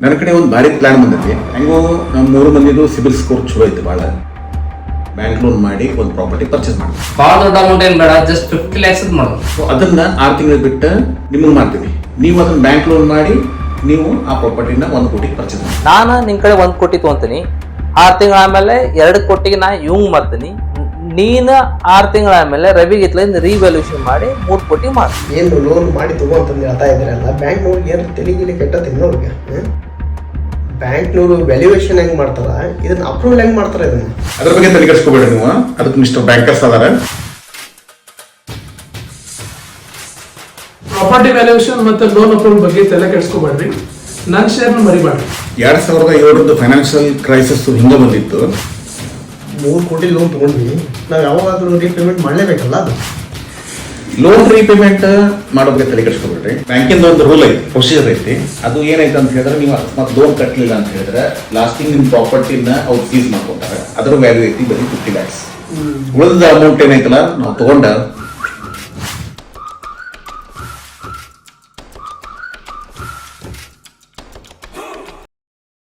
ನನ್ನ ಕಡೆ ಒಂದು ಭಾರಿ ಪ್ಲಾನ್ ಬಂದೈತಿ. ಹೆಂಗೋ ನಮ್ಮ 3 ಮಂದಿದು ಸಿಬಿಲ್ ಸ್ಕೋರ್ ಚಲೋ ಐತಿ ಭಾಳ. ಬ್ಯಾಂಕ್ ಲೋನ್ ಮಾಡಿ ಒಂದು ಪ್ರಾಪರ್ಟಿ ಪರ್ಚೇಸ್ ಮಾಡಿ. ಭಾಳ ದೊಡ್ಡ ಅಮೌಂಟ್ ಏನು ಬೇಡ, ಜಸ್ಟ್ 50 lakhs ಮಾಡೋದು. ಅದನ್ನ 6 ತಿಂಗಳು ಬಿಟ್ಟು ನಿಮಗೆ ಮಾಡ್ತೀವಿ. ನೀವು ಅದನ್ನ ಬ್ಯಾಂಕ್ ಲೋನ್ ಮಾಡಿ ನೀವು ಆ ಪ್ರಾಪರ್ಟಿನ 1 ಕೋಟಿಗೆ ಪರ್ಚೇಸ್ ಮಾಡಿ. ನಾನು ನಿನ್ ಕಡೆ 1 ಕೋಟಿ ತೊಗೊಂತೀನಿ, 6 ತಿಂಗಳ ಆಮೇಲೆ 2 ಕೋಟಿಗೆ ನಾ ಇವಂಗ್ ಮಾಡ್ತೀನಿ. ನೀನು 6 ತಿಂಗಳ ಆಮೇಲೆ ರವಿಗೆ ಇತ್ಲಿಂದ ರೀವ್ಯಾಲ್ಯೂಷನ್ ಮಾಡಿ 3 ಕೋಟಿ ಮಾಡಿ. ಏನು ಲೋನ್ ಮಾಡಿ ತಗೋಂತಂದು ಹೇಳ್ತಾ ಇದ್ರಲ್ಲ, ಬ್ಯಾಂಕ್ನವ್ರಿಗೆ ಏನು ತೆಲಿಗಿಲಿ ಕೆಟ್ಟತಿಲ್ಲ ಅವ್ರಿಗೆ. ಬ್ಯಾಂಕ್ನವರು ವ್ಯಾಲ್ಯೂಯೇಷನ್ ಹೆಂಗ್ ಮಾಡ್ತಾರ, ಇದನ್ನ ಅಪ್ರೂವಲ್ ಹೆಂಗ್ ಮಾಡ್ತಾರ, ಇದನ್ನ ಅದ್ರ ಬಗ್ಗೆ ತಲೆ ಕೆಡಿಸ್ಕೋಬೇಡಿ ನೀವು. ಅದಕ್ಕೆ ಮಿಸ್ಟರ್ ಬ್ಯಾಂಕರ್ಸ್ ಅದಾರ. ಪ್ರಾಪರ್ಟಿ ವ್ಯಾಲ್ಯೂಯೇಷನ್ ಮತ್ತು ಲೋನ್ ಅಪ್ರೂವಲ್ ಬಗ್ಗೆ ತಲೆ ಕೆಡಿಸ್ಕೋಬೇಡ್ರಿ. ನನ್ನ ಶೇರ್ನ ಮರಿಬೇಡ್ರಿ. 2007 ಫೈನಾನ್ಷಿಯಲ್ ಕ್ರೈಸಿಸ್ ಹಿಂಗೆ ಬಂದಿತ್ತು. 3 ಕೋಟಿ ಲೋನ್ ತಗೊಂಡ್ವಿ, ನಾವು ಯಾವಾಗಾದ್ರೂ ರೀಪೇಮೆಂಟ್ ಮಾಡಲೇಬೇಕಲ್ಲ. ಅದು ಲೋನ್ ರೀಪೇಮೆಂಟ್ ಮಾಡೋದಕ್ಕೆ ತಲೆ ಕೆಡಿಸ್ಕೋಬೇಡ್ರಿ. ಬ್ಯಾಂಕಿಂದ ಒಂದು ರೂಲ್ ಐತಿ, ಪ್ರೊಸೀಜರ್ ಐತಿ. ಅದು ಏನೈತೆ ಅಂತ ಹೇಳಿದ್ರೆ, ನೀವು ಅಕಸ್ಮಾತ್ ಲೋನ್ ಕಟ್ಟಲಿಲ್ಲ ಅಂತ ಹೇಳಿದ್ರೆ ಲಾಸ್ಟಿಂಗ್ ನಿಮ್ಮ ಪ್ರಾಪರ್ಟಿನ ಅವ್ರು ಸೀಸ್ ಮಾಡ್ಕೊತಾರೆ. ಅದರ ವ್ಯಾಲ್ಯೂ ಐತಿ ಬರೀ 50 lakhs. ಉಳಿದ ಅಮೌಂಟ್ ಏನೈತಲ್ಲ ನಾವು ತಗೊಂಡ